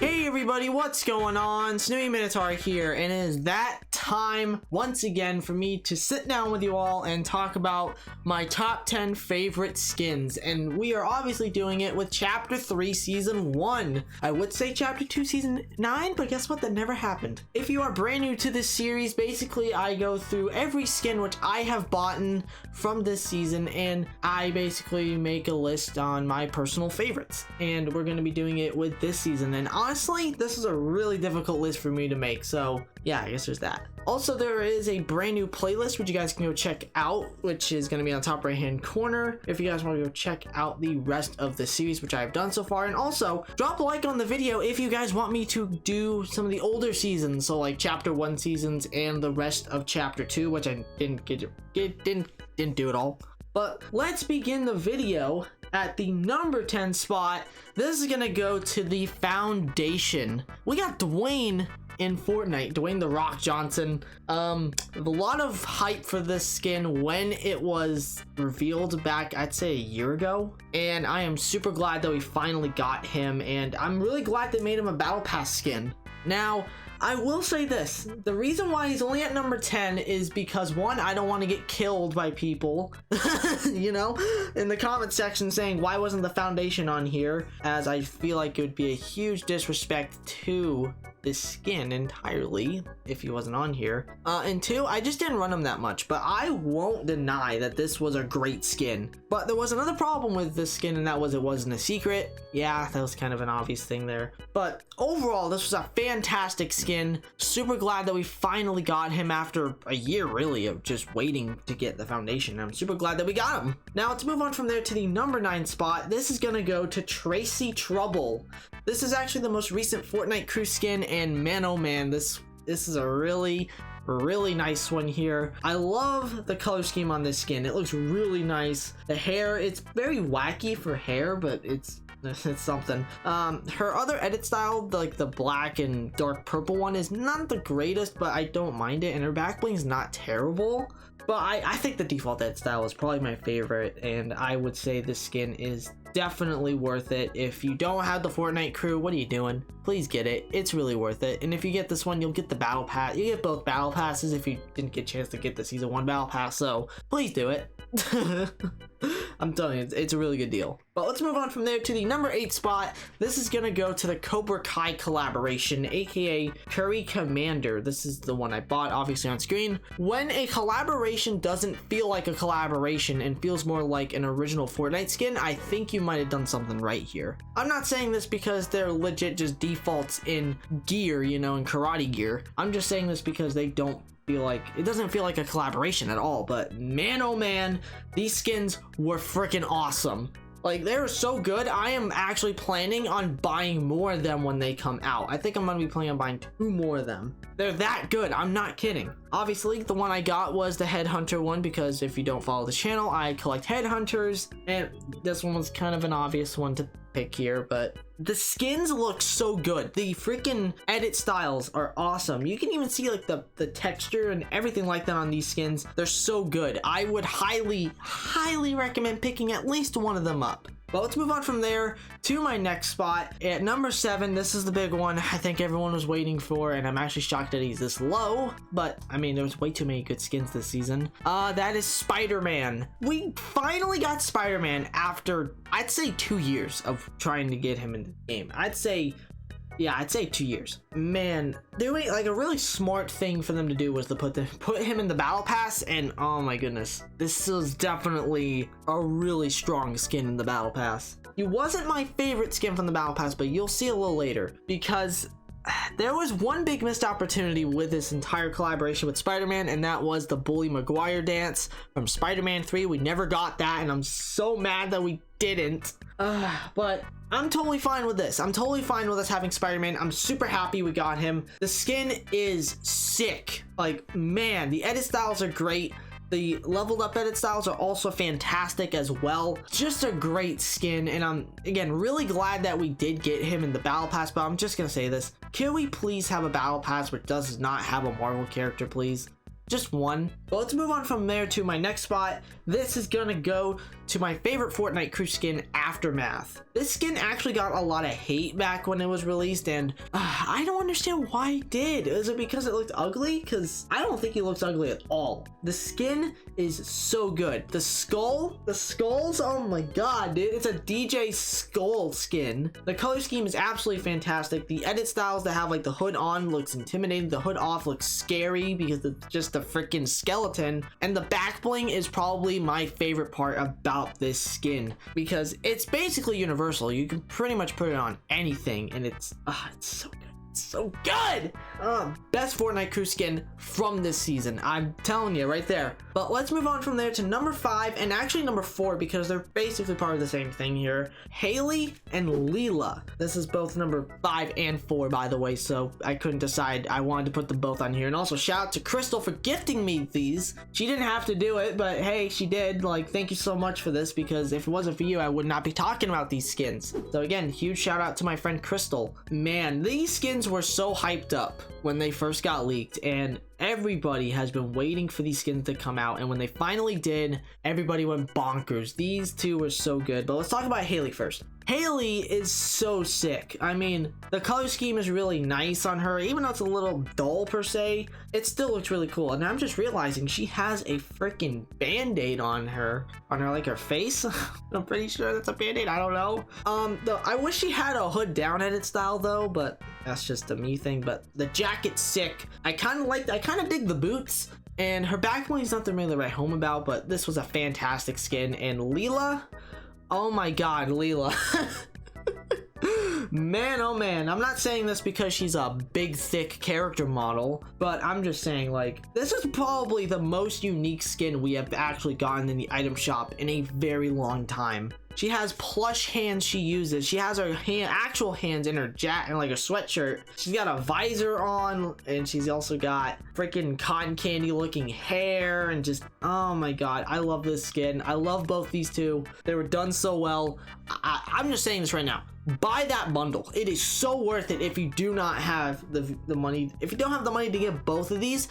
Hey everybody, what's going on? Snowy Minotaur here, and it is that time once again for me to sit down with you all and talk about my top 10 favorite skins. And we are obviously doing it with Chapter 3 Season 1. I would say Chapter 2 Season 9, but guess what? That never happened. If you are brand new to this series, basically I go through every skin which I have bought from this season, and I basically make a list on my personal favorites. And we're going to be doing it with this season. And honestly, this is a really difficult list for me to make, so yeah, I guess there's that. Also, there is a brand new playlist which you guys can go check out, which is going to be on the top right hand corner if you guys want to go check out the rest of the series which I've done so far. And also drop a like on the video if you guys want me to do some of the older seasons, so like Chapter 1 seasons and the rest of Chapter 2, which I didn't do it all. But let's begin the video at the number 10 spot. This is gonna go to the foundation. We got Dwayne in Fortnite, Dwayne The Rock Johnson. A lot of hype for this skin when it was revealed back, I'd say a year ago, and I am super glad that we finally got him, and I'm really glad they made him a battle pass skin. Now, I will say this, the reason why he's only at number 10 is because, one, I don't want to get killed by people, you know, in the comment section saying, why wasn't the foundation on here? As I feel like it would be a huge disrespect to this skin entirely if he wasn't on here. And two, I just didn't run him that much, but I won't deny that this was a great skin. But there was another problem with this skin, and that was it wasn't a secret. Yeah, that was kind of an obvious thing there. But overall, this was a fantastic skin. Super glad that we finally got him after a year, really, of just waiting to get the foundation. I'm super glad that we got him. Now, let's move on from there to the number 9 spot. This is gonna go to Tracy Trouble. This is actually the most recent Fortnite crew skin, and man, oh man, this is a really nice one here. I love the color scheme on this skin. It looks really nice. The hair, it's very wacky for hair, but it's something. Her other edit style, like the black and dark purple one, is not the greatest, but I don't mind it, and her back bling is not terrible. But I think the default edit style is probably my favorite, and I would say this skin is definitely worth it. If you don't have the Fortnite crew, what are you doing? Please get it. It's really worth it. And if you get this one, you'll get the battle pass. You get both battle passes if you didn't get a chance to get the season 1 battle pass, so please do it. I'm telling you, it's a really good deal. But let's move on from there to the number 8 spot. This is gonna go to the Cobra Kai collaboration, aka Curry Commander. This is the one I bought, obviously on screen. When a collaboration doesn't feel like a collaboration and feels more like an original Fortnite skin, I think you might have done something right here. I'm not saying this because they're legit just defaults in gear, you know, in karate gear. I'm just saying this because they don't feel like, it doesn't feel like a collaboration at all. But man, oh man, these skins were freaking awesome. Like, they were so good. I am actually planning on buying more of them when they come out. I think I'm gonna be planning on buying 2 more of them. They're that good, I'm not kidding. Obviously, the one I got was the Headhunter one, because if you don't follow the channel, I collect Headhunters, and this one was kind of an obvious one to pick here, but the skins look so good. The freaking edit styles are awesome. You can even see like the texture and everything like that on these skins. They're so good. I would highly recommend picking at least one of them up. But let's move on from there to my next spot. At number 7, this is the big one I think everyone was waiting for, and I'm actually shocked that he's this low, but I mean, there's way too many good skins this season. That is SpiderMan. We finally got SpiderMan after, I'd say, 2 years of trying to get him in the game. I'd say 2 years. Man, doing like a really smart thing for them to do was to put him in the battle pass, and oh my goodness, this is definitely a really strong skin in the battle pass. He wasn't my favorite skin from the battle pass, but you'll see a little later, because there was one big missed opportunity with this entire collaboration with Spider-Man, and that was the Bully Maguire dance from Spider-Man 3. We never got that, and I'm so mad that we didn't. But I'm totally fine with this. I'm totally fine with us having Spider-Man. I'm super happy we got him. The skin is sick. Like, man, the edit styles are great. The leveled up edit styles are also fantastic as well. Just a great skin, and I'm, again, really glad that we did get him in the battle pass, but I'm just gonna say this. Can we please have a battle pass which does not have a Marvel character, please? Just one. But let's move on from there to my next spot. This is gonna go to my favorite Fortnite crew skin, Aftermath. This skin actually got a lot of hate back when it was released, and I don't understand why it did. Is it because it looked ugly? Because I don't think it looks ugly at all. The skin is so good. The skulls, oh my god, dude. It's a DJ skull skin. The color scheme is absolutely fantastic. The edit styles that have like the hood on looks intimidating. The hood off looks scary because it's just a freaking skeleton. And the back bling is probably my favorite part about this skin because it's basically universal. You can pretty much put it on anything, and it's so good. So good. Best Fortnite crew skin from this season, I'm telling you right there. But let's move on from there to number 5 and actually number 4 because they're basically part of the same thing here. Harley and Leela. This is both number 5 and 4, by the way, so I couldn't decide. I wanted to put them both on here. And also shout out to Crystal for gifting me these. She didn't have to do it, but hey, she did. Like, thank you so much for this, because if it wasn't for you, I would not be talking about these skins. So again, huge shout out to my friend Crystal. Man, these skins were so hyped up when they first got leaked, and everybody has been waiting for these skins to come out, and when they finally did, everybody went bonkers. These two were so good. But let's talk about Harley first. Harley is so sick. I mean, the color scheme is really nice on her. Even though it's a little dull per se, it still looks really cool. And I'm just realizing she has a freaking band-aid on her like her face. I'm pretty sure that's a band-aid. I don't know. I wish she had a hood down edit style though, but that's just a me thing. But the jacket's sick. I kind of dig the boots. And her back bling is nothing really to write home about, but this was a fantastic skin. And Leela, oh my god, Leela. Man, oh man, I'm not saying this because she's a big, thick character model, but I'm just saying, like, this is probably the most unique skin we have actually gotten in the item shop in a very long time. She has plush hands she uses. She has her actual hands in her jacket and like a sweatshirt. She's got a visor on, and she's also got freaking cotton candy looking hair, and just, oh my god, I love this skin. I love both these two. They were done so well. I'm just saying this right now. Buy that bundle. It is so worth it if you do not have the money. If you don't have the money to get both of these,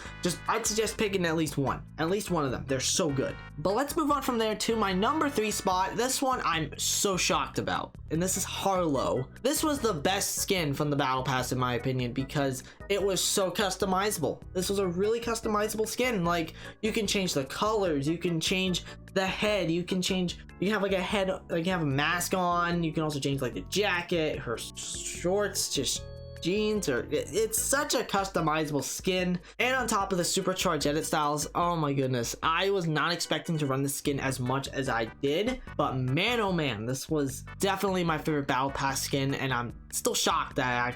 I'd suggest picking at least one of them. They're so good. But let's move on from there to my number 3 spot. This one I'm so shocked about, and this is Harlow. This was the best skin from the battle pass in my opinion because it was so customizable. This was a really customizable skin. Like, you can change the colors, you can change the head, you can have like a head, like you have a mask on. You can also change like the jacket, her shorts, just jeans, or it's such a customizable skin. And on top of the supercharged edit styles, oh my goodness, I was not expecting to run this skin as much as I did, but man, oh man, this was definitely my favorite battle pass skin, and I'm still shocked that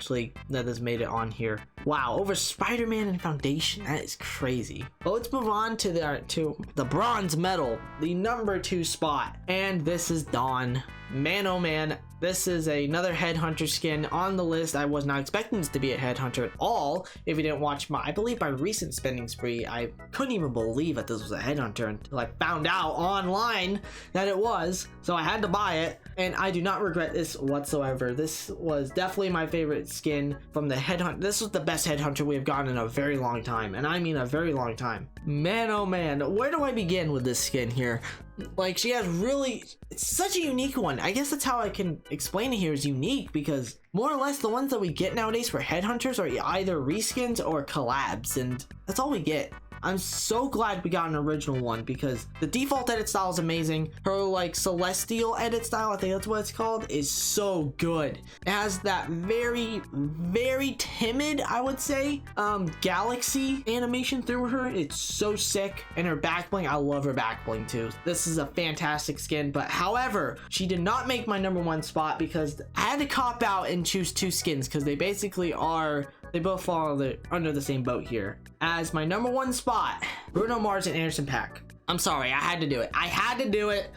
this made it on here. Wow, over SpiderMan and Foundation, that is crazy. But let's move on to the bronze medal, the number 2 spot, and this is Dawn. Man, oh man, this is another headhunter skin on the list. I was not expecting this to be a headhunter at all. If you didn't watch I believe my recent spending spree, I couldn't even believe that this was a headhunter until I found out online that it was. So I had to buy it, and I do not regret this whatsoever. This was definitely my favorite skin from the headhunt. This was the best headhunter we have gotten in a very long time, and I mean a very long time. Man, oh man, where do I begin with this skin here? Like, she has it's such a unique one. I guess that's how I can explain it here, is unique, because more or less the ones that we get nowadays for headhunters are either reskins or collabs, and that's all we get. I'm so glad we got an original one because the default edit style is amazing. Her like celestial edit style, I think that's what it's called, is so good. It has that very, very timid, I would say, galaxy animation through her. It's so sick. And her back bling, I love her back bling too. This is a fantastic skin, but however, she did not make my number 1 spot because I had to cop out and choose 2 skins because they basically they both fall under the same boat here. As my number 1 spot, Bruno Mars and Anderson .Paak. I'm sorry, I had to do it. I had to do it.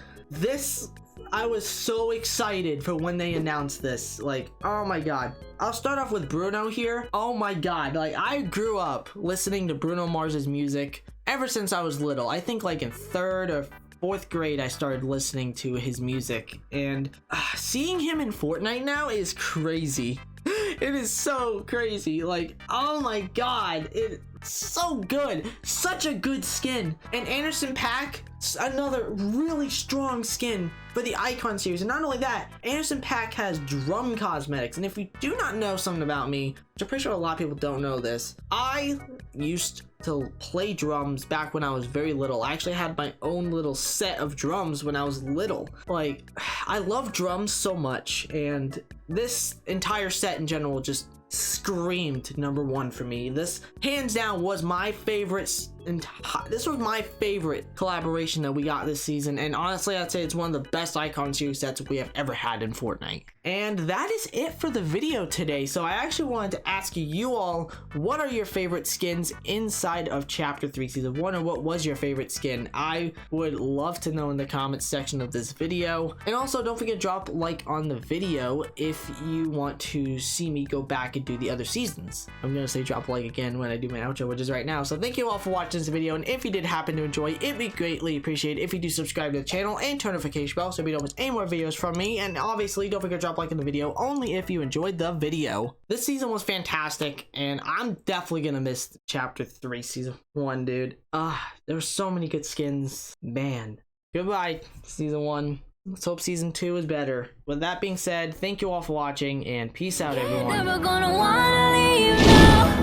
I was so excited for when they announced this. Like, oh my god. I'll start off with Bruno here. Oh my god, like, I grew up listening to Bruno Mars's music ever since I was little. I think like in 3rd or 4th grade I started listening to his music, and seeing him in Fortnite now is crazy. It is so crazy. Like, oh my god, it's so good. Such a good skin. And Anderson .Paak, another really strong skin for the Icon series. And not only that, Anderson .Paak has drum cosmetics. And if you do not know something about me, which I'm pretty sure a lot of people don't know this, I used to play drums back when I was very little. I actually had my own little set of drums when I was little. Like, I love drums so much, and this entire set in general just screamed #1 for me. This hands down was my favorite. This was my favorite collaboration that we got this season, and honestly I'd say it's one of the best Icon series sets we have ever had in Fortnite. And that is it for the video today. So I actually wanted to ask you all, what are your favorite skins inside of Chapter 3 Season 1, or what was your favorite skin? I would love to know in the comments section of this video. And also don't forget to drop a like on the video if you want to see me go back and do the other seasons. I'm gonna say drop a like again when I do my outro, which is right now. So thank you all for watching this video, and if you did happen to enjoy, it'd be greatly appreciated if you do subscribe to the channel and turn notification bell so you don't miss any more videos from me. And obviously don't forget to drop a like in the video only if you enjoyed the video. This season was fantastic, and I'm definitely gonna miss Chapter 3 Season 1, dude. There were so many good skins, man. Goodbye, Season 1. Let's hope Season 2 is better. With that being said, thank you all for watching, and peace out, everyone. Never gonna wanna leave now.